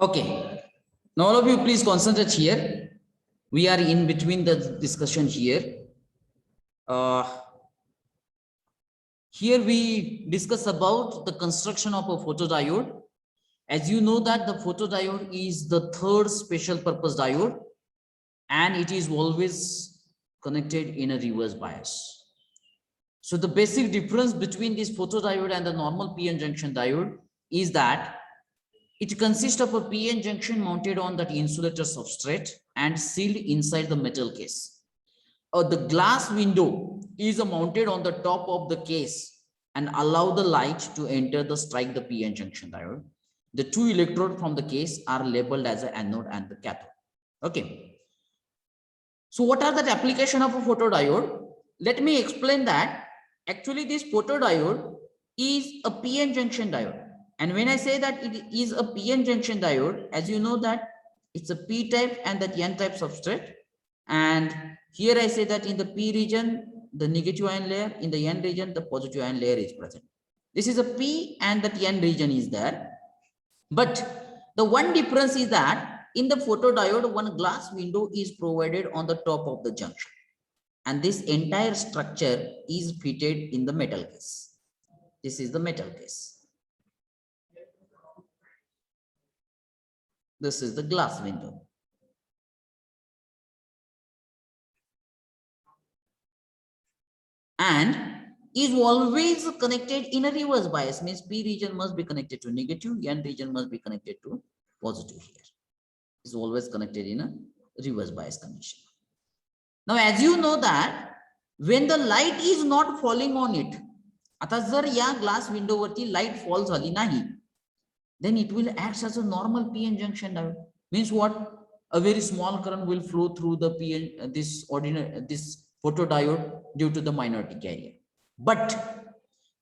Okay. Now all of you please concentrate here. We are in between the discussion here. Uh, Here we discuss about the construction of a photodiode. As you know that the photodiode is the third special purpose diode and it is always connected in a reverse bias. So the basic difference between this photodiode and the normal PN junction diode is that it consists of a PN junction mounted on that insulator substrate and sealed inside the metal case. The glass window is mounted on the top of the case and allow the light to enter the strike the PN junction diode. The two electrodes from the case are labeled as the anode and the cathode. Okay. So what are the application of a photodiode? Let me explain that. Actually, this photodiode is a PN junction diode. And when I say that it is a PN junction diode, as you know that it's a P type and that N type substrate. And here I say that in the P region, the negative ion layer, in the N region, the positive ion layer is present. This is a P and that N region is there. But the one difference is that in the photodiode, one glass window is provided on the top of the junction. And this entire structure is fitted in the metal case. This is the metal case. This is the glass window. And is always connected in a reverse bias, means P region must be connected to negative, N region must be connected to positive here. Is always connected in a reverse bias condition. Now, as you know that when the light is not falling on it, आता जर या glass window वरती light fall झाली नाही, then it will act as a normal PN junction diode. Means what? A very small current will flow through the PN, this photodiode due to the minority carrier. But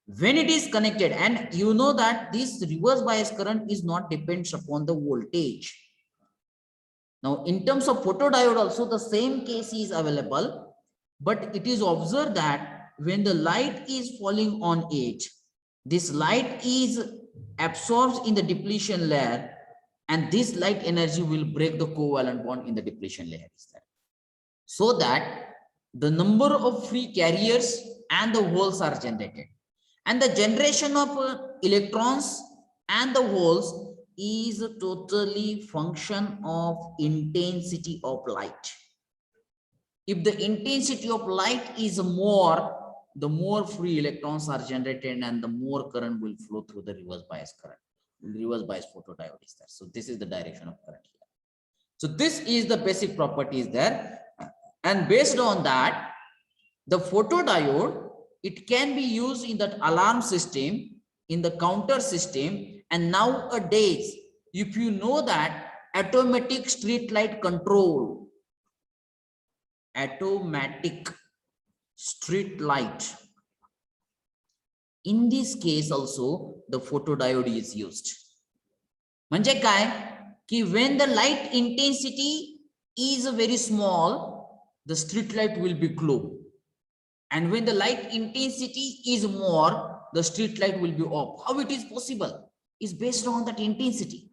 when it is connected, and you know that this reverse bias current is not depends upon the voltage. Now, in terms of photodiode also the same case is available, but it is observed that when the light is falling on it, this light is absorbed in the depletion layer, and this light energy will break the covalent bond in the depletion layer, so that the number of free carriers and the holes are generated, and the generation of electrons and the holes is a totally function of intensity of light. If the intensity of light is more, the more free electrons are generated and the more current will flow through the reverse bias current. Reverse bias photodiode is there. So this is the direction of current here. So this is the basic properties there. And based on that, the photodiode, it can be used in that alarm system, in the counter system. And nowadays, if you know that automatic street light control, automatic street light, in this case also the photodiode is used. म्हणजे काय की when the light intensity is very small, the street light will be glow, and when the light intensity is more, the street light will be off. How it is possible? Is based on that intensity.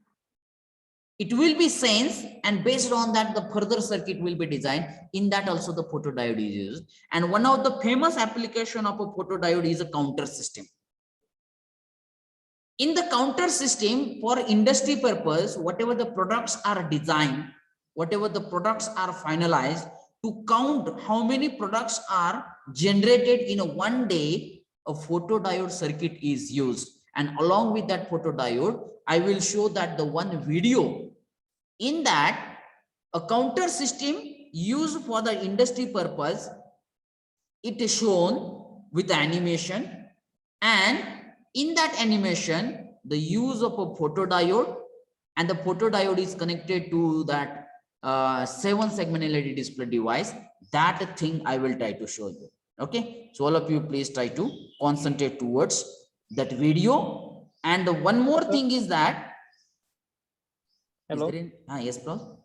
It will be sensed, and based on that the further circuit will be designed. In that also the photodiode is used, and one of the famous application of a photodiode is a counter system. In the counter system, for industry purpose, whatever the products are designed, whatever the products are finalized, to count how many products are generated in a one day, a photodiode circuit is used. And along with that photodiode, I will show that the one video. In that, a counter system used for the industry purpose, it is shown with the animation, and in that animation, the use of a photodiode, and the photodiode is connected to that 7-segment LED display device. That thing I will try to show you. Okay, so all of you please try to concentrate towards that video. And the one more thing is that. Hello. Yes, bro.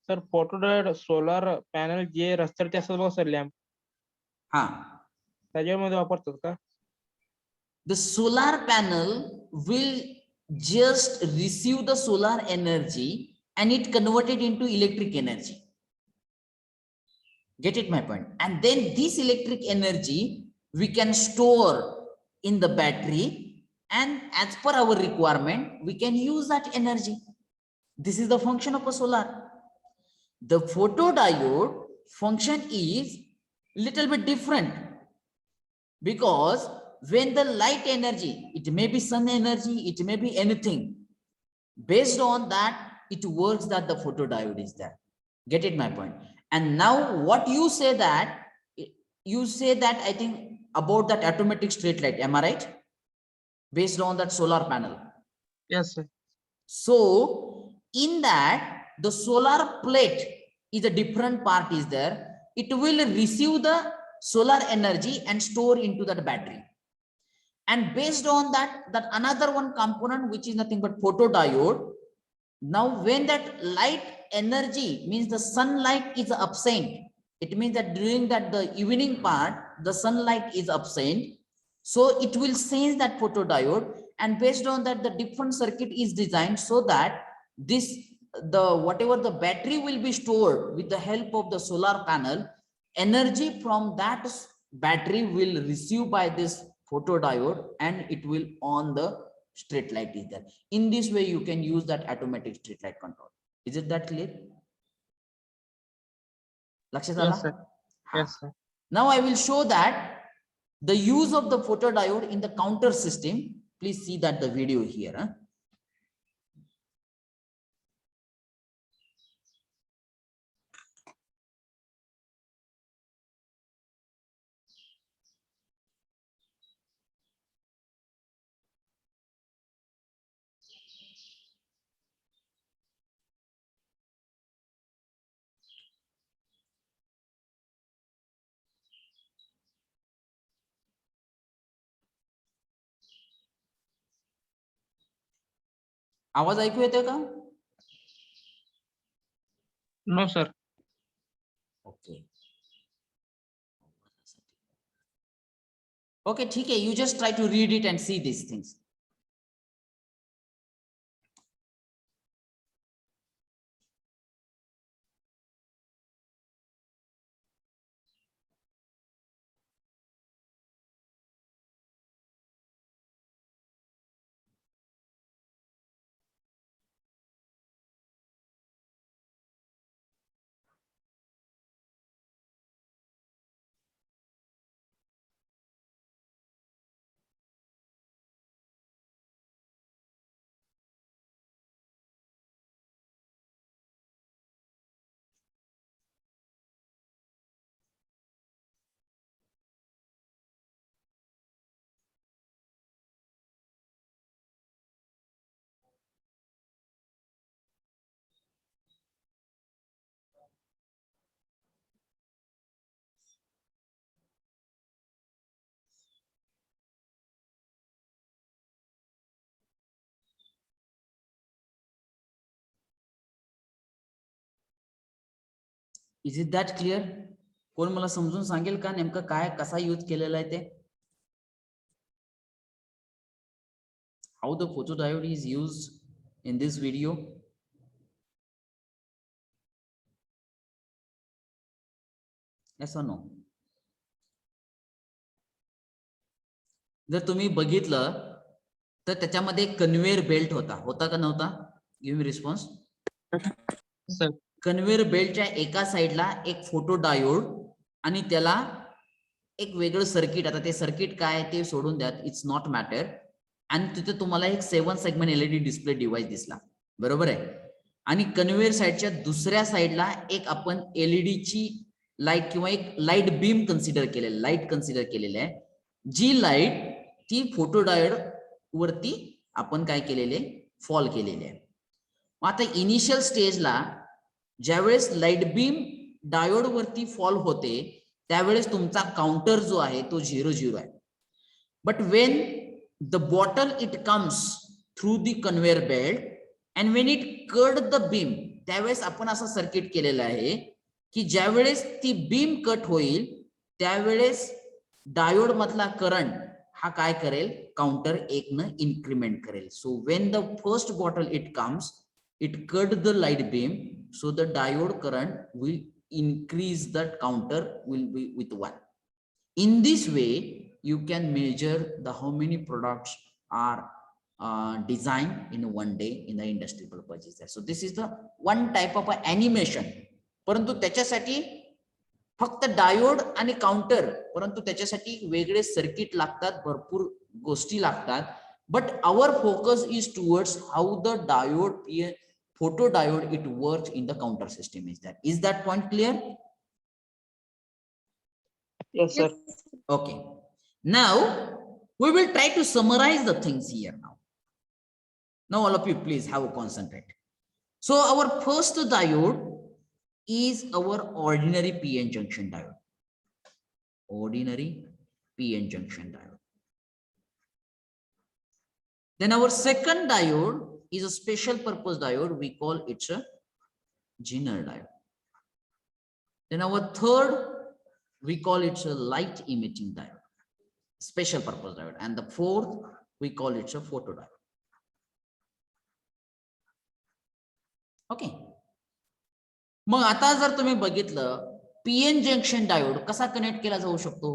Sir, photodiode solar panel जे रस्त्यावरती असतात बघा sir lamp, त्याच्यामध्ये वापरतात का? The solar panel will just receive the solar energy and it converted into electric energy. Get it my point? And then this electric energy we can store in the battery, and as per our requirement, we can use that energy. This is the function of a solar. The photodiode function is little bit different, because when the light energy, it may be sun energy, it may be anything, based on that it works that the photodiode is there. Get it my point? And now what you say that, I think about that automatic straight light, am I right? Based on that solar panel. Yes, sir. So in that, the solar plate is a different part is there. It will receive the solar energy and store into that battery. And based on that, another one component, which is nothing but photodiode. Now, when that light energy, means the sunlight is absent, it means that during that the evening part, the sunlight is absent. So it will sense that photodiode, and based on that, the different circuit is designed so that whatever the battery will be stored with the help of the solar panel, energy from that battery will receive by this photodiode, and it will on the straight light is there. In this way, you can use that automatic straight light control. Is it that clear? Yes, sir. Yes, sir. Now I will show that the use of the photodiode in the counter system. Please see that the video here. आवाज ऐकू येतोय का? No, sir. Okay. Okay, ठीक है. You just try to read it and see these things. Is it that clear? कोण मला समजून सांगेल का नेमकं काय कसा यूज केलेला आहे ते? How the photodiode is used in this video? Yes or no? जर तुम्ही बघितलं तर त्याच्यामध्ये कन्व्हेयर बेल्ट होता का नव्हता? Give me response. Sir. Conveyor बेल्टच्या एका साइडला एक फोटो डायोड आणि त्याला एक वेगळं सर्किट, आता ते सर्किट काय ते सोडून द्या, इट्स नॉट मॅटर. आणि तिथे तुम्हाला एक 7 सेगमेंट एलईडी डिस्प्ले डिव्हाइस दिसला, बरोबर आहे. आणि कन्व्हेयर साइडच्या दुसऱ्या साइडला एक आपण एलईडी ची लाईट किंवा एक लाईट बीम कन्सिडर केलेले आहे, जी लाईट ती फोटो डायोड वरती आपण काय केलेले फॉल केलेले आहे. आता इनिशियल स्टेजला ज्यावेळेस लाईट बीम डायोड वरती फॉल होते त्यावेळेस तुमचा काउंटर जो आहे तो 0-0 आहे. But when the bottle it comes through the conveyor belt and when it cut the beam, त्यावेळेस आपण असं सर्किट केलेलं आहे की ज्यावेळेस ती बीम कट होईल त्यावेळेस डायोड मधला करंट हा काय करेल, काउंटर एक न इन्क्रीमेंट करेल. So when the first bottle it comes, it cut the light beam, so the diode current will increase, that counter will be with 1. In this way you can measure the how many products are designed in one day in the industrial purposes. So this is the one type of animation. परंतु त्याच्यासाठी फक्त diode आणि counter, परंतु त्याच्यासाठी वेगळे circuit लागतात, भरपूर गोष्टी लागतात. But our focus is towards how the diode, photodiode, it works in the counter system. Is that point clear? Yes, sir. Okay. Now we will try to summarize the things here now. Now all of you please have a concentrate. So our first diode is our ordinary PN junction diode. Ordinary PN junction diode. Then our second diode is a special purpose diode. We call it a Zener diode. Then our third, we call it a light emitting diode, special purpose diode. And the fourth, we call it a photodiode. Okay. मग आता जर तुम्ही बघितलं, PN junction diode कसा connect केला जाऊ शकतो?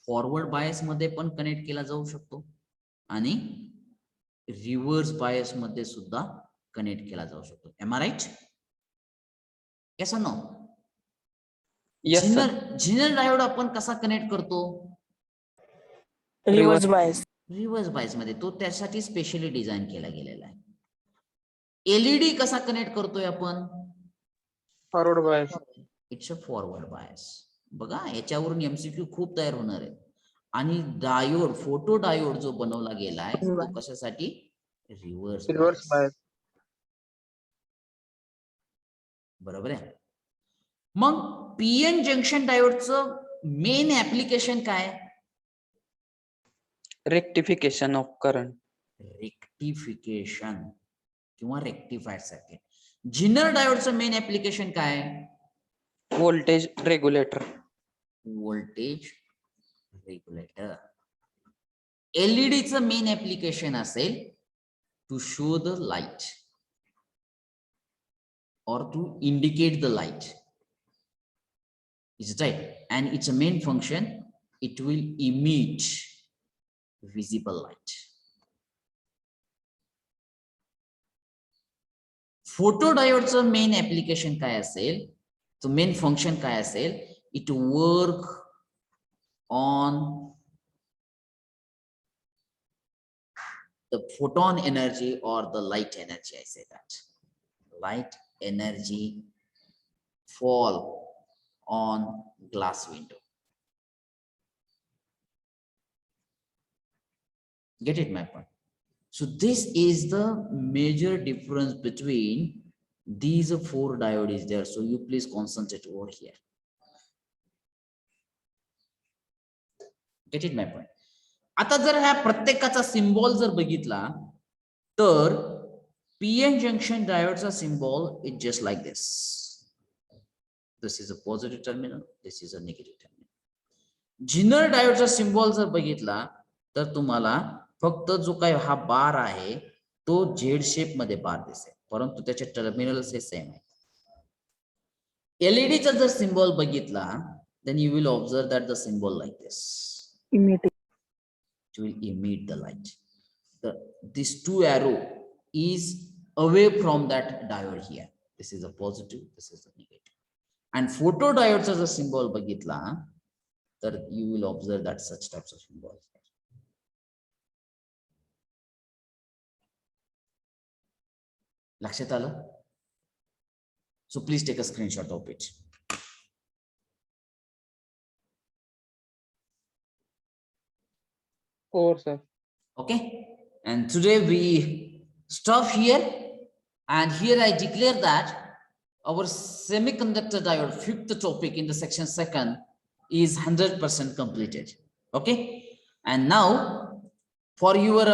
Forward bias मध्ये पण कनेक्ट केला जाऊ शकतो आणि रिव्हर्स बायस मध्ये सुद्धा कनेक्ट केला जाऊ शकतो. Am I right? Yes or no? Zener diode आपण कसा कनेक्ट करतो? Reverse bias. रिव्हर्स बायस मध्ये. तो त्यासाठी स्पेशली डिझाइन केला गेलेला आहे. एलईडी कसा कनेक्ट करतोय आपण? Forward bias. It's a forward bias. बघा याच्यावरून एमसीक्यू खूप तयार होणार आहे. आणि डायोड, फोटो डायोड जो बनवला गेला आहे तो कशासाठी? Reverse bias. बरोबर आहे. मग पीएन जंक्शन डायोडचं मेन ऍप्लिकेशन काय? Rectification of current. रेक्टिफिकेशन किंवा रेक्टिफाईड सर्किट. झिनर डायोडचं मेन ऍप्लिकेशन काय? Voltage regulator. Voltage regulator. एलईडीचं मेन ऍप्लिकेशन असेल to show the light or to indicate the light. Is it right? And its main function, it will emit visible light. Photodiode's main application काय असेल? So main function काय असेल? It work on the photon energy or the light energy. I say that light energy fall on glass window. Get it, my point? So this is the major difference between these four diodes there. So you please concentrate over here. Get it, my point? आता जर ह्या प्रत्येकाचा symbol जर बघितला तर PN junction diode's symbol is just like this. This is a positive terminal. This is a negative terminal. Zener diode's symbol जर बघितला तर तुम्हाला फक्त जो काही हा बार आहे तो Z शेप मध्ये बार दिसेल, परंतु त्याचे टर्मिनल्स हे सेम आहेत. LED चा जर सिम्बॉल बघितला then you will observe that the symbol like this. It will emit the light. This two arrow is away from that diode here. This is a positive, this is a negative. And photodiodes as a symbol bagitla, that you will observe that such types of symbols. Lakshat ala? So please take a screenshot of it. Over, sir. Okay. And today we stop here. And here I declare that our semiconductor diode, fifth topic in the section 2nd, is 100% completed. Okay. And now for your